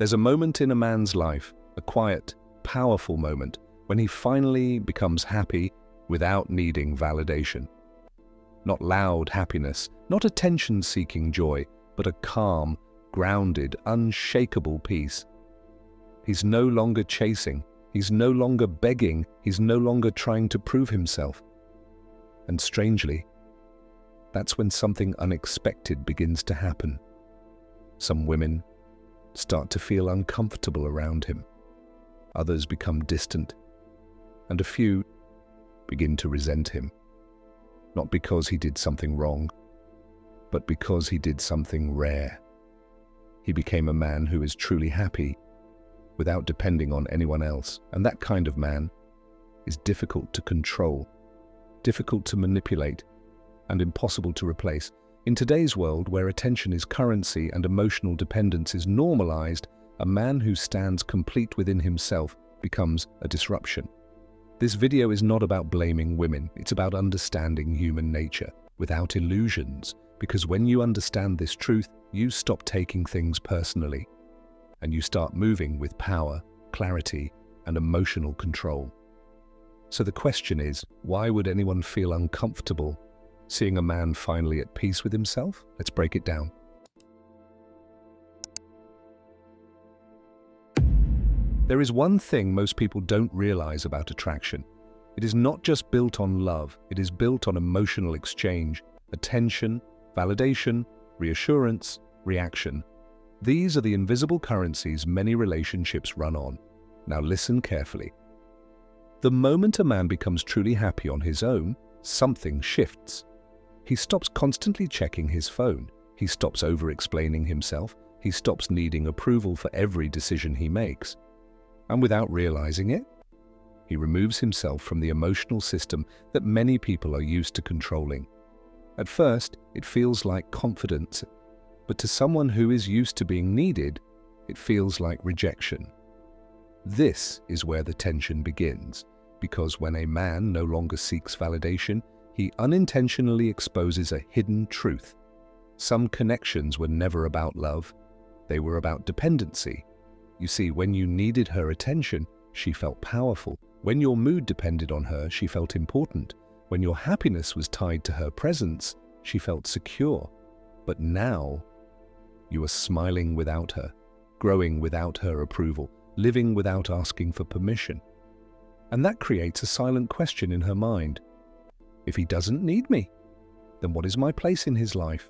There's a moment in a man's life, a quiet, powerful moment, when he finally becomes happy without needing validation. Not loud happiness, not attention-seeking joy, but a calm, grounded, unshakable peace. He's no longer chasing, he's no longer begging, he's no longer trying to prove himself. And strangely, that's when something unexpected begins to happen. Some women start to feel uncomfortable around him. Others become distant, and a few begin to resent him. Not because he did something wrong, but because he did something rare. He became a man who is truly happy without depending on anyone else. And that kind of man is difficult to control, difficult to manipulate, and impossible to replace. In today's world, where attention is currency and emotional dependence is normalized, a man who stands complete within himself becomes a disruption. This video is not about blaming women, it's about understanding human nature without illusions, because when you understand this truth, you stop taking things personally, and you start moving with power, clarity, and emotional control. So the question is, why would anyone feel uncomfortable seeing a man finally at peace with himself? Let's break it down. There is one thing most people don't realize about attraction. It is not just built on love, it is built on emotional exchange, attention, validation, reassurance, reaction. These are the invisible currencies many relationships run on. Now listen carefully. The moment a man becomes truly happy on his own, something shifts. He stops constantly checking his phone. He stops over-explaining himself. He stops needing approval for every decision he makes. And without realizing it, he removes himself from the emotional system that many people are used to controlling. At first, it feels like confidence, but to someone who is used to being needed, it feels like rejection. This is where the tension begins, because when a man no longer seeks validation, he unintentionally exposes a hidden truth. Some connections were never about love, they were about dependency. You see, when you needed her attention, she felt powerful. When your mood depended on her, she felt important. When your happiness was tied to her presence, she felt secure. But now, you are smiling without her, growing without her approval, living without asking for permission. And that creates a silent question in her mind. If he doesn't need me, then what is my place in his life?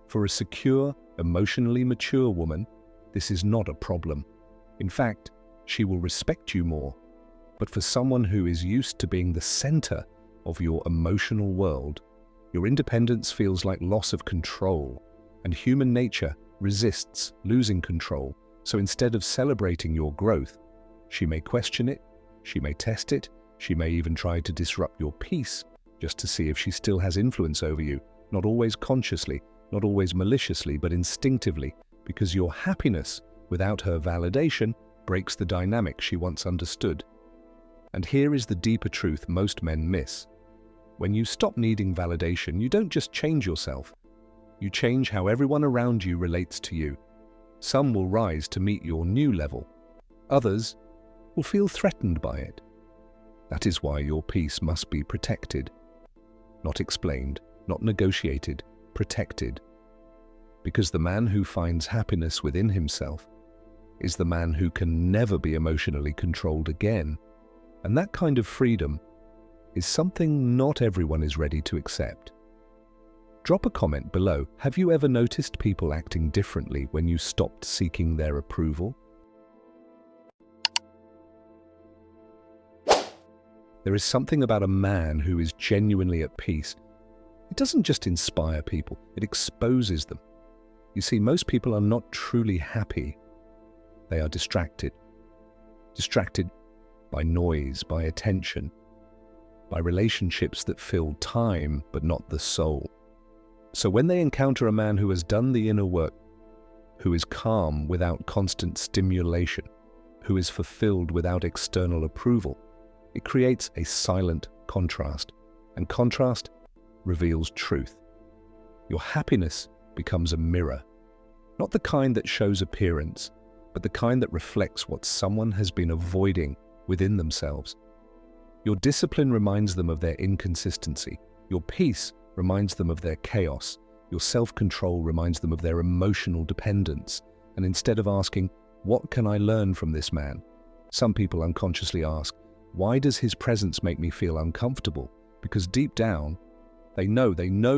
For a secure, emotionally mature woman, this is not a problem. In fact, she will respect you more. But for someone who is used to being the center of your emotional world, your independence feels like loss of control, and human nature resists losing control. So instead of celebrating your growth, she may question it, she may test it, she may even try to disrupt your peace just to see if she still has influence over you, not always consciously, not always maliciously, but instinctively, because your happiness without her validation breaks the dynamic she once understood. And here is the deeper truth most men miss. When you stop needing validation, you don't just change yourself. You change how everyone around you relates to you. Some will rise to meet your new level. Others will feel threatened by it. That is why your peace must be protected. Not explained, not negotiated, protected. Because the man who finds happiness within himself is the man who can never be emotionally controlled again. And that kind of freedom is something not everyone is ready to accept. Drop a comment below. Have you ever noticed people acting differently when you stopped seeking their approval? There is something about a man who is genuinely at peace. It doesn't just inspire people, it exposes them. You see, most people are not truly happy. They are distracted. Distracted by noise, by attention, by relationships that fill time but not the soul. So when they encounter a man who has done the inner work, who is calm without constant stimulation, who is fulfilled without external approval, it creates a silent contrast, and contrast reveals truth. Your happiness becomes a mirror, not the kind that shows appearance, but the kind that reflects what someone has been avoiding within themselves. Your discipline reminds them of their inconsistency. Your peace reminds them of their chaos. Your self-control reminds them of their emotional dependence. And instead of asking, "What can I learn from this man?" some people unconsciously ask, "Why does his presence make me feel uncomfortable?" Because deep down, they know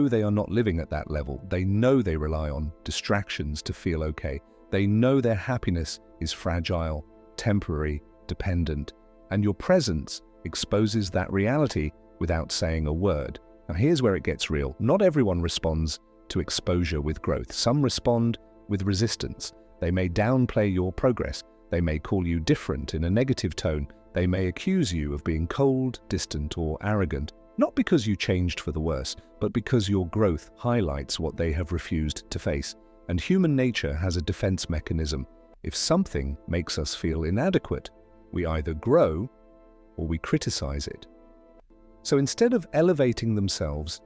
they are not living at that level. They know they rely on distractions to feel okay. They know their happiness is fragile, temporary, dependent. And your presence exposes that reality without saying a word. Now here's where it gets real. Not everyone responds to exposure with growth. Some respond with resistance. They may downplay your progress. They may call you different in a negative tone. They may accuse you of being cold, distant, or arrogant. Not because you changed for the worse, but because your growth highlights what they have refused to face. And human nature has a defense mechanism. If something makes us feel inadequate, we either grow or we criticize it. So instead of elevating themselves,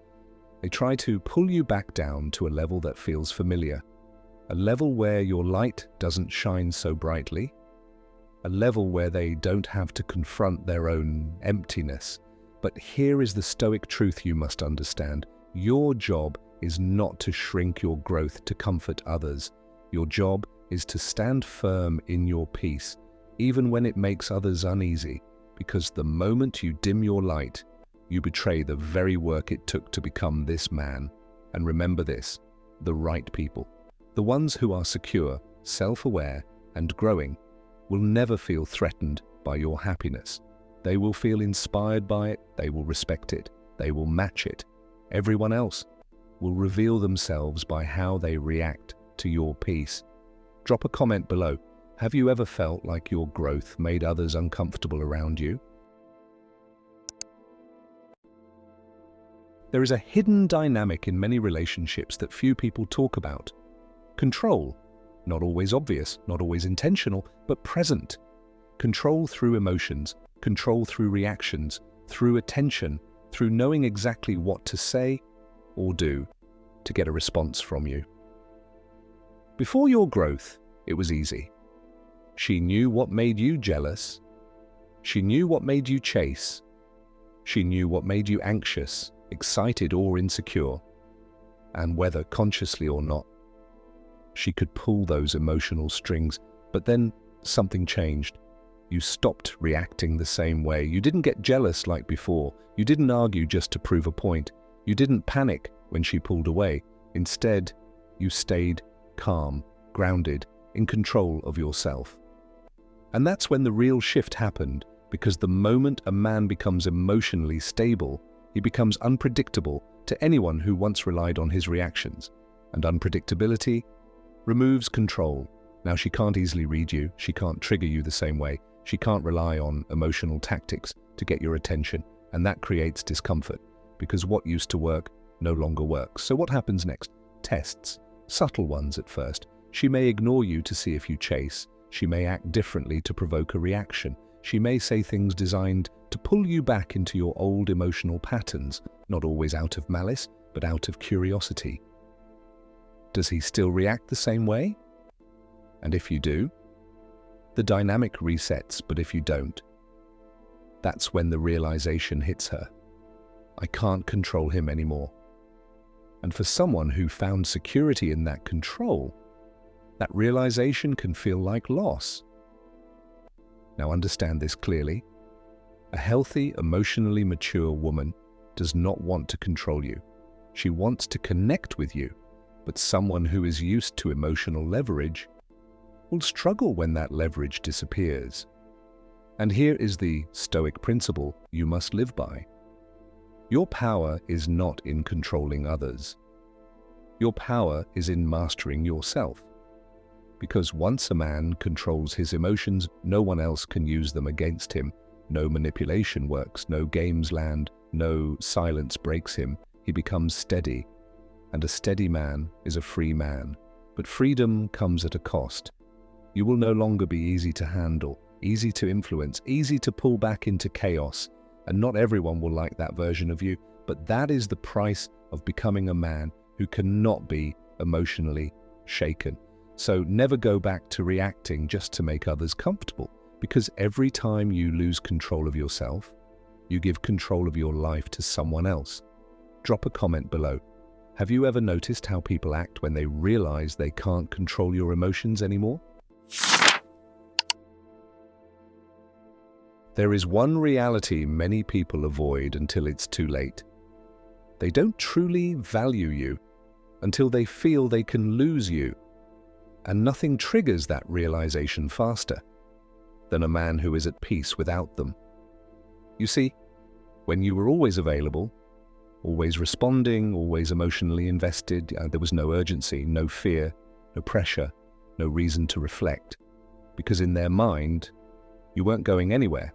they try to pull you back down to a level that feels familiar, a level where your light doesn't shine so brightly, a level where they don't have to confront their own emptiness. But here is the Stoic truth you must understand. Your job is not to shrink your growth to comfort others. Your job is to stand firm in your peace, even when it makes others uneasy, because the moment you dim your light, you betray the very work it took to become this man. And remember this, the right people, the ones who are secure, self-aware, and growing, will never feel threatened by your happiness. They will feel inspired by it, they will respect it, they will match it. Everyone else will reveal themselves by how they react to your peace. Drop a comment below. Have you ever felt like your growth made others uncomfortable around you? There is a hidden dynamic in many relationships that few people talk about. Control. Not always obvious, not always intentional, but present. Control through emotions, control through reactions, through attention, through knowing exactly what to say or do to get a response from you. Before your growth, it was easy. She knew what made you jealous. She knew what made you chase. She knew what made you anxious, excited, or insecure. And whether consciously or not, she could pull those emotional strings. But then something changed. You stopped reacting the same way. You didn't get jealous like before. You didn't argue just to prove a point. You didn't panic when she pulled away. Instead, you stayed calm, grounded, in control of yourself. And that's when the real shift happened, because the moment a man becomes emotionally stable, he becomes unpredictable to anyone who once relied on his reactions. And unpredictability removes control. Now she can't easily read you, she can't trigger you the same way, she can't rely on emotional tactics to get your attention, and that creates discomfort, because what used to work no longer works. So what happens next? Tests. Subtle ones at first. She may ignore you to see if you chase. She may act differently to provoke a reaction. She may say things designed to pull you back into your old emotional patterns, not always out of malice, but out of curiosity. Does he still react the same way? And if you do, the dynamic resets, but if you don't, that's when the realization hits her. I can't control him anymore. And for someone who found security in that control, that realization can feel like loss. Now understand this clearly. A healthy, emotionally mature woman does not want to control you. She wants to connect with you, but someone who is used to emotional leverage will struggle when that leverage disappears. And here is the Stoic principle you must live by. Your power is not in controlling others. Your power is in mastering yourself. Because once a man controls his emotions, no one else can use them against him. No manipulation works, no games land, no silence breaks him. He becomes steady. And a steady man is a free man. But freedom comes at a cost. You will no longer be easy to handle, easy to influence, easy to pull back into chaos. And not everyone will like that version of you, but that is the price of becoming a man who cannot be emotionally shaken. So never go back to reacting just to make others comfortable, because every time you lose control of yourself, you give control of your life to someone else. Drop a comment below. Have you ever noticed how people act when they realize they can't control your emotions anymore? There is one reality many people avoid until it's too late. They don't truly value you until they feel they can lose you. And nothing triggers that realization faster than a man who is at peace without them. You see, when you were always available, always responding, always emotionally invested, there was no urgency, no fear, no pressure, no reason to reflect. Because in their mind, you weren't going anywhere.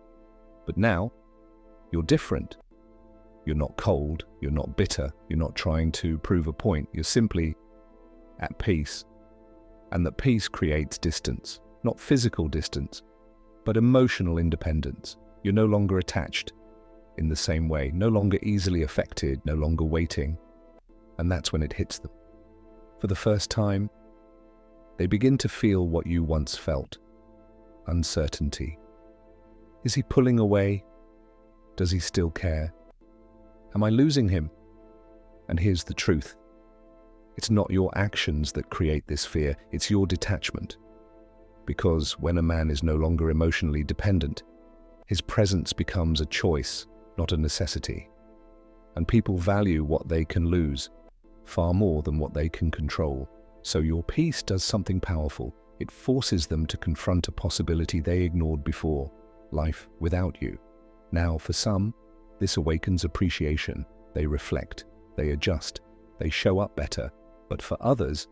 But now, you're different. You're not cold, you're not bitter, you're not trying to prove a point, you're simply at peace. And that peace creates distance, not physical distance, but emotional independence. You're no longer attached in the same way, no longer easily affected, no longer waiting. And that's when it hits them. For the first time, they begin to feel what you once felt: uncertainty. Is he pulling away? Does he still care? Am I losing him? And here's the truth. It's not your actions that create this fear, it's your detachment. Because when a man is no longer emotionally dependent, his presence becomes a choice, not a necessity. And people value what they can lose far more than what they can control. So your peace does something powerful. It forces them to confront a possibility they ignored before: life without you. Now, for some, this awakens appreciation. They reflect, they adjust, they show up better. But for others,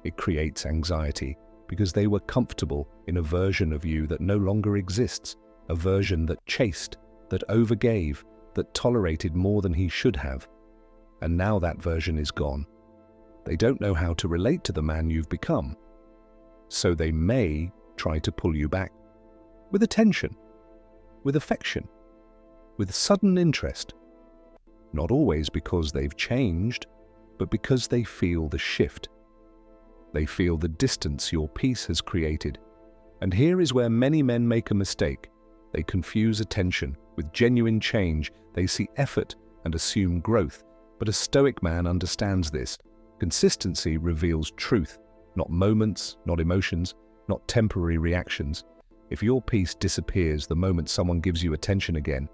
it creates anxiety because they were comfortable in a version of you that no longer exists, a version that chased, that overgave, that tolerated more than he should have. And now that version is gone. They don't know how to relate to the man you've become. So they may try to pull you back with attention, with affection, with sudden interest. Not always because they've changed, but because they feel the shift. They feel the distance your peace has created. And here is where many men make a mistake. They confuse attention with genuine change. They see effort and assume growth. But a Stoic man understands this. Consistency reveals truth, not moments, not emotions, not temporary reactions. If your peace disappears the moment someone gives you attention again,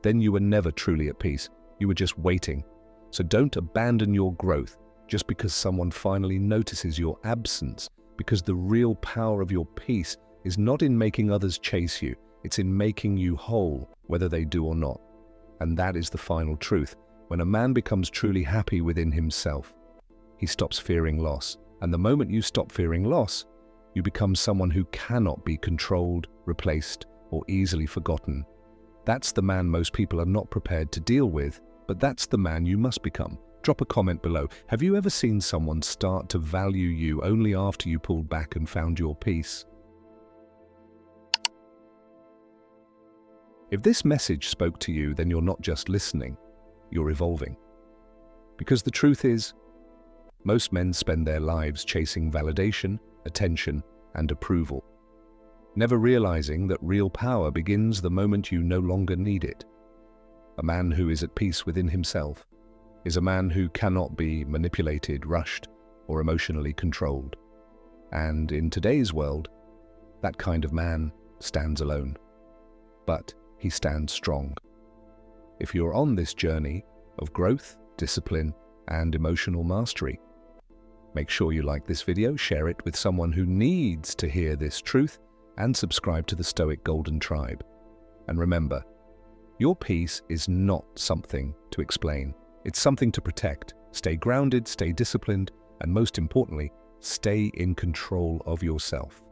then you were never truly at peace. You were just waiting. So don't abandon your growth just because someone finally notices your absence, because the real power of your peace is not in making others chase you. It's in making you whole, whether they do or not. And that is the final truth. When a man becomes truly happy within himself, he stops fearing loss. And the moment you stop fearing loss, you become someone who cannot be controlled, replaced, or easily forgotten. That's the man most people are not prepared to deal with, but that's the man you must become. Drop a comment below. Have you ever seen someone start to value you only after you pulled back and found your peace? If this message spoke to you, then you're not just listening, you're evolving. Because the truth is, most men spend their lives chasing validation, attention, and approval, never realizing that real power begins the moment you no longer need it. A man who is at peace within himself is a man who cannot be manipulated, rushed, or emotionally controlled. And in today's world, that kind of man stands alone. But he stands strong. If you're on this journey of growth, discipline, and emotional mastery, make sure you like this video, share it with someone who needs to hear this truth, and subscribe to the Stoic Golden Tribe. And remember, your peace is not something to explain. It's something to protect. Stay grounded, stay disciplined, and most importantly, stay in control of yourself.